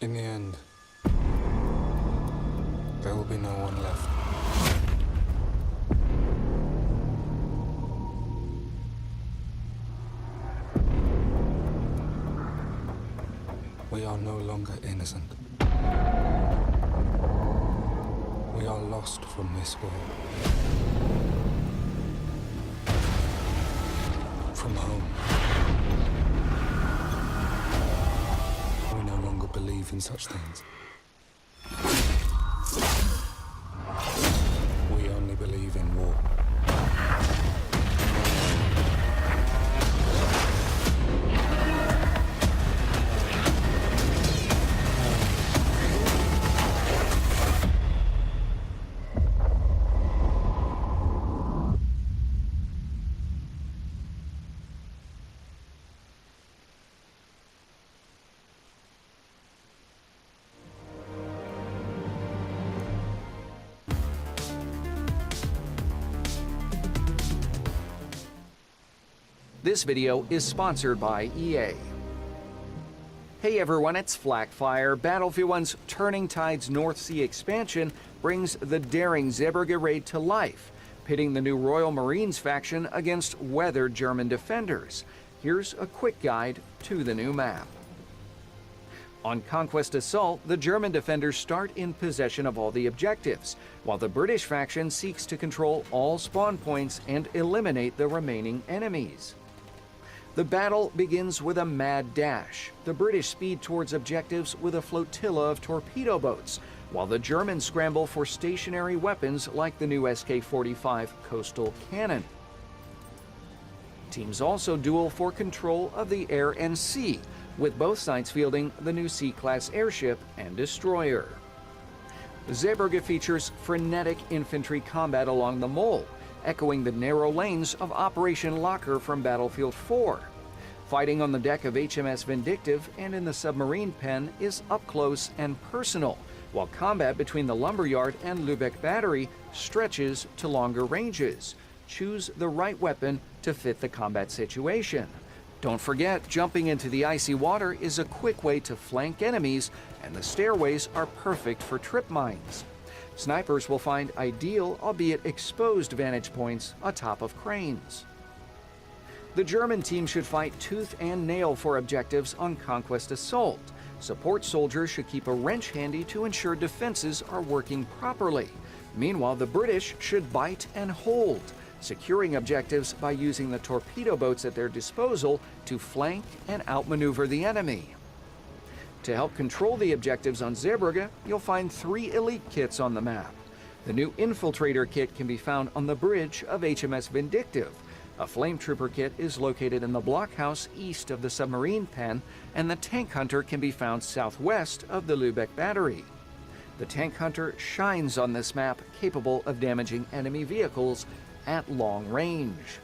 In the end, there will be no one left. We are no longer innocent. We are lost from this world. From home. We no longer believe in such things. We only believe in war. This video is sponsored by EA. Hey everyone, it's Flakfire. Battlefield 1's Turning Tides North Sea expansion brings the daring Zeebrugge raid to life, pitting the new Royal Marines faction against weathered German defenders. Here's a quick guide to the new map. On Conquest Assault, the German defenders start in possession of all the objectives, while the British faction seeks to control all spawn points and eliminate the remaining enemies. The battle begins with a mad dash. The British speed towards objectives with a flotilla of torpedo boats, while the Germans scramble for stationary weapons like the new SK-45 coastal cannon. Teams also duel for control of the air and sea, with both sides fielding the new C-class airship and destroyer. Zeebrugge features frenetic infantry combat along the Mole, echoing the narrow lanes of Operation Locker from Battlefield 4. Fighting on the deck of HMS Vindictive and in the submarine pen is up close and personal, while combat between the Lumberyard and Lübeck Battery stretches to longer ranges. Choose the right weapon to fit the combat situation. Don't forget, jumping into the icy water is a quick way to flank enemies, and the stairways are perfect for trip mines. Snipers will find ideal, albeit exposed, vantage points atop of cranes. The German team should fight tooth and nail for objectives on Conquest Assault. Support soldiers should keep a wrench handy to ensure defenses are working properly. Meanwhile, the British should bite and hold, securing objectives by using the torpedo boats at their disposal to flank and outmaneuver the enemy. To help control the objectives on Zeebrugge, you'll find 3 elite kits on the map. The new Infiltrator kit can be found on the bridge of HMS Vindictive. A Flame Trooper kit is located in the blockhouse east of the submarine pen, and the Tank Hunter can be found southwest of the Lübeck Battery. The Tank Hunter shines on this map, capable of damaging enemy vehicles at long range.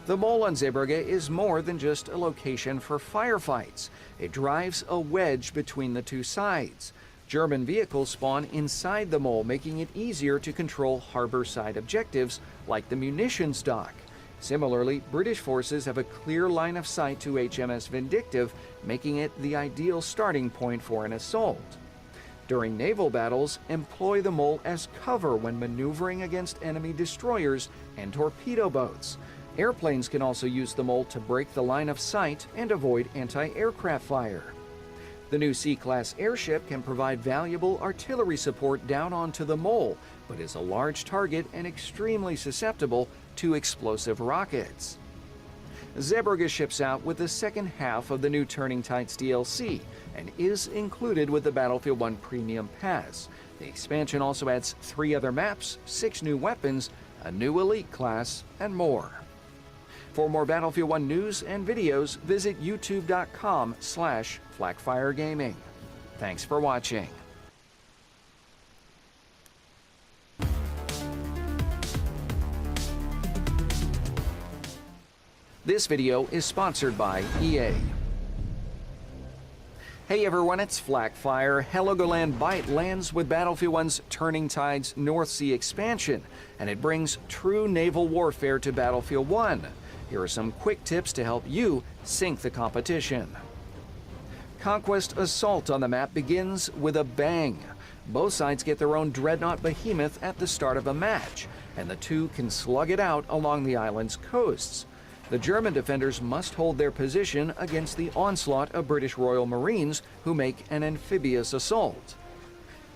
The Mole on Zeebrugge is more than just a location for firefights. It drives a wedge between the two sides. German vehicles spawn inside the Mole, making it easier to control harbor-side objectives like the munitions dock. Similarly, British forces have a clear line of sight to HMS Vindictive, making it the ideal starting point for an assault. During naval battles, employ the Mole as cover when maneuvering against enemy destroyers and torpedo boats. Airplanes can also use the Mole to break the line of sight and avoid anti-aircraft fire. The new C-class airship can provide valuable artillery support down onto the Mole, but is a large target and extremely susceptible to explosive rockets. Zeebrugge ships out with the second half of the new Turning Tides DLC and is included with the Battlefield 1 Premium Pass. The expansion also adds 3 other maps, 6 new weapons, a new elite class, and more. For more Battlefield 1 news and videos, visit youtube.com/FlakFireGaming. Thanks for watching. This video is sponsored by EA. Hey everyone, it's Flakfire. Heligoland Bight lands with Battlefield 1's Turning Tides North Sea expansion, and it brings true naval warfare to Battlefield 1. Here are some quick tips to help you sink the competition. Conquest Assault on the map begins with a bang. Both sides get their own Dreadnought Behemoth at the start of a match, and the two can slug it out along the island's coasts. The German defenders must hold their position against the onslaught of British Royal Marines, who make an amphibious assault.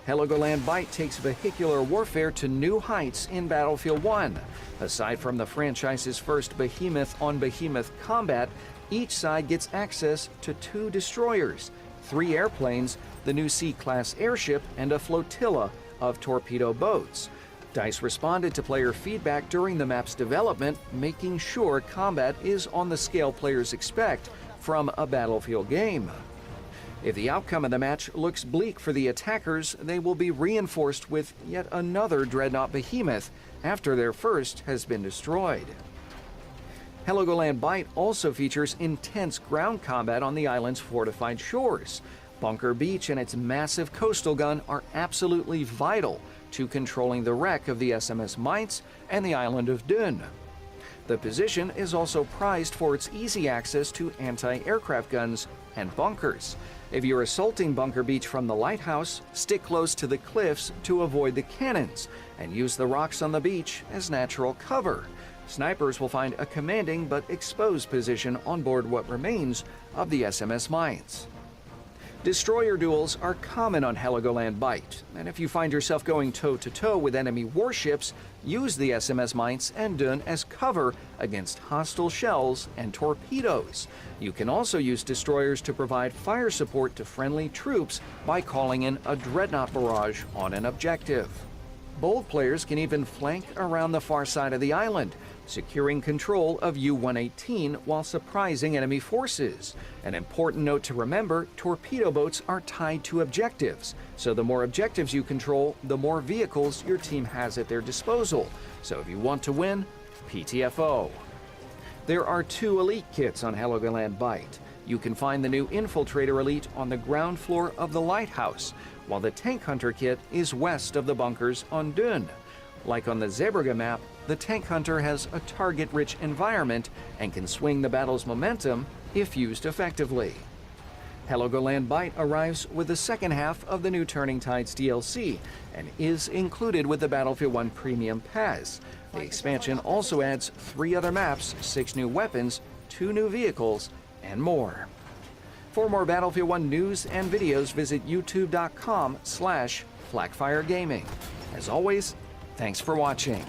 Heligoland Bight takes vehicular warfare to new heights in Battlefield 1. Aside from the franchise's first behemoth-on-behemoth combat, each side gets access to 2 destroyers, 3 airplanes, the new C-class airship, and a flotilla of torpedo boats. DICE responded to player feedback during the map's development, making sure combat is on the scale players expect from a Battlefield game. If the outcome of the match looks bleak for the attackers, they will be reinforced with yet another Dreadnought Behemoth after their first has been destroyed. Heligoland Bight also features intense ground combat on the island's fortified shores. Bunker Beach and its massive coastal gun are absolutely vital to controlling the wreck of the SMS Mainz and the island of Dun. The position is also prized for its easy access to anti-aircraft guns and bunkers. If you're assaulting Bunker Beach from the lighthouse, stick close to the cliffs to avoid the cannons and use the rocks on the beach as natural cover. Snipers will find a commanding but exposed position on board what remains of the SMS Mainz. Destroyer duels are common on Heligoland Bight, and if you find yourself going toe-to-toe with enemy warships, use the SMS Mainz and Dun as cover against hostile shells and torpedoes. You can also use destroyers to provide fire support to friendly troops by calling in a Dreadnought barrage on an objective. Bold players can even flank around the far side of the island, securing control of U-118 while surprising enemy forces. An important note to remember, torpedo boats are tied to objectives, so the more objectives you control, the more vehicles your team has at their disposal. So if you want to win, PTFO. There are 2 elite kits on Heligoland Bight. You can find the new Infiltrator Elite on the ground floor of the lighthouse, while the Tank Hunter kit is west of the bunkers on Dun. Like on the Zeebrugge map, the Tank Hunter has a target-rich environment and can swing the battle's momentum if used effectively. Heligoland Bight arrives with the second half of the new Turning Tides DLC and is included with the Battlefield 1 Premium Pass. The expansion also adds 3 other maps, 6 new weapons, 2 new vehicles, and more. For more Battlefield 1 news and videos, visit youtube.com/FlakFireGaming. As always, thanks for watching.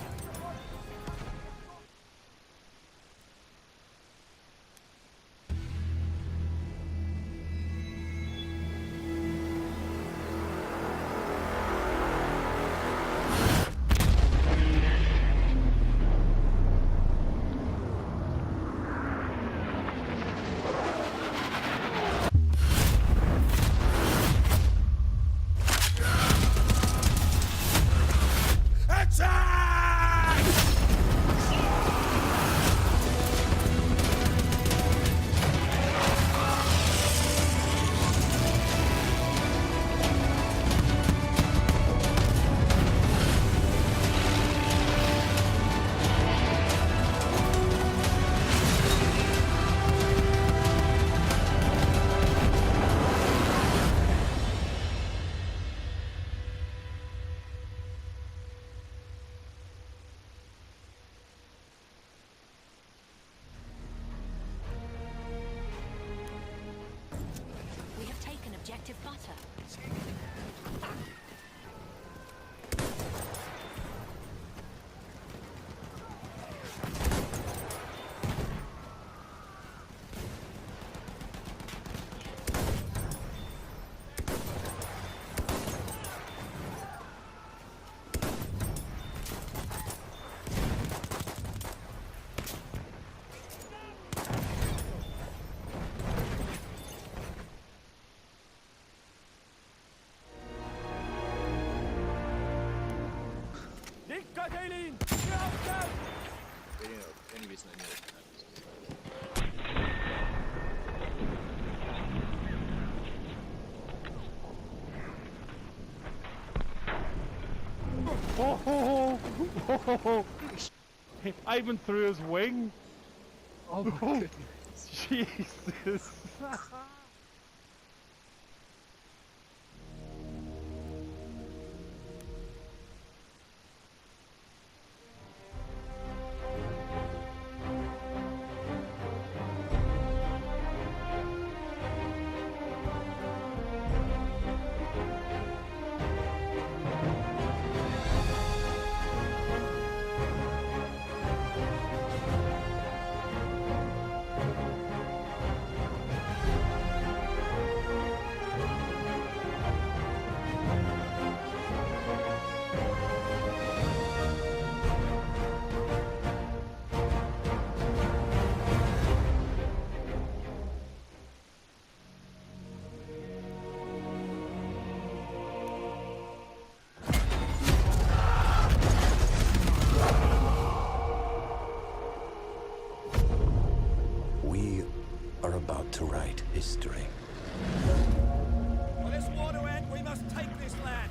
We have taken objective butter. I even threw his wing. Oh my goodness. Jesus. We are about to write history. For this war to end, we must take this land.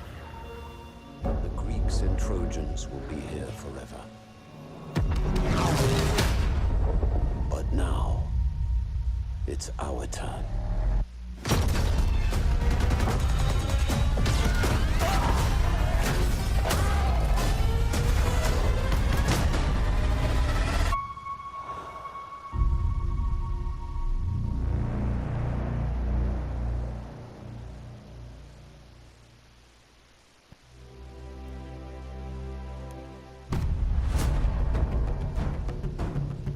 The Greeks and Trojans will be here forever. But now, it's our turn.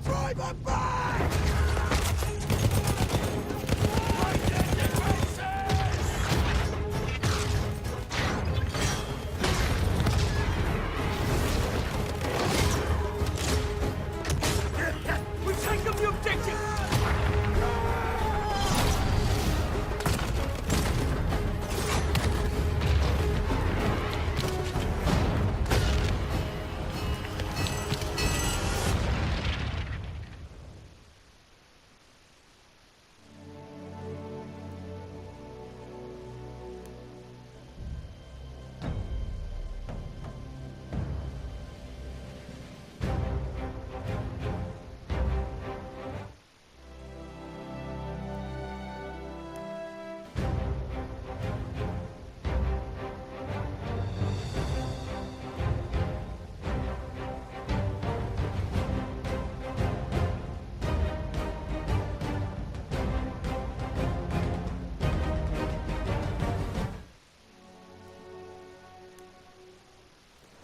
Drive them back! We've taken the objective!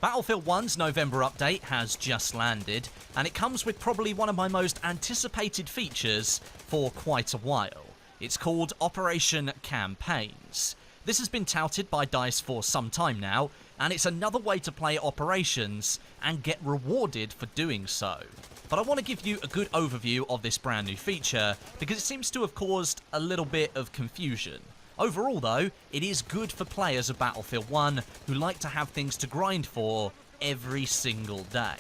Battlefield 1's November update has just landed, and it comes with probably one of my most anticipated features for quite a while. It's called Operation Campaigns. This has been touted by DICE for some time now, and it's another way to play operations and get rewarded for doing so. But I want to give you a good overview of this brand new feature, because it seems to have caused a little bit of confusion. Overall though, it is good for players of Battlefield 1 who like to have things to grind for every single day.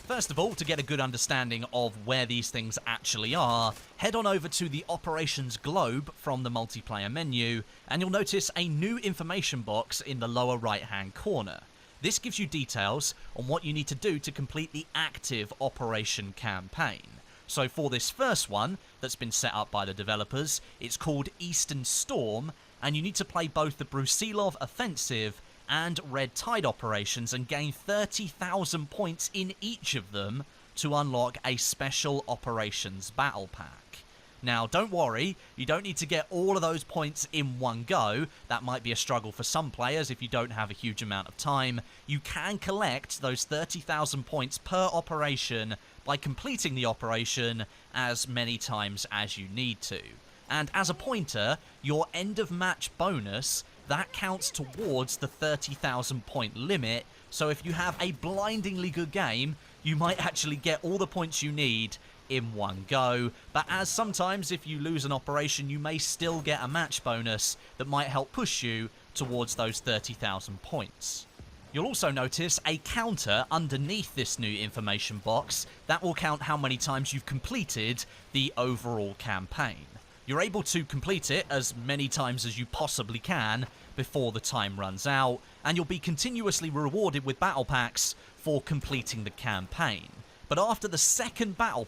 First of all, to get a good understanding of where these things actually are, head on over to the Operations Globe from the multiplayer menu, and you'll notice a new information box in the lower right hand corner. This gives you details on what you need to do to complete the active Operation Campaign. So for this first one, that's been set up by the developers, it's called Eastern Storm, and you need to play both the Brusilov Offensive and Red Tide operations and gain 30,000 points in each of them to unlock a Special Operations Battle Pack. Now, don't worry, you don't need to get all of those points in one go. That might be a struggle for some players if you don't have a huge amount of time. You can collect those 30,000 points per operation by completing the operation as many times as you need to. And as a pointer, your end of match bonus, that counts towards the 30,000 point limit, so if you have a blindingly good game, you might actually get all the points you need in one go. But as sometimes if you lose an operation, you may still get a match bonus that might help push you towards those 30,000 points. You'll also notice a counter underneath this new information box that will count how many times you've completed the overall campaign. You're able to complete it as many times as you possibly can before the time runs out, and you'll be continuously rewarded with battle packs for completing the campaign. But after the second battle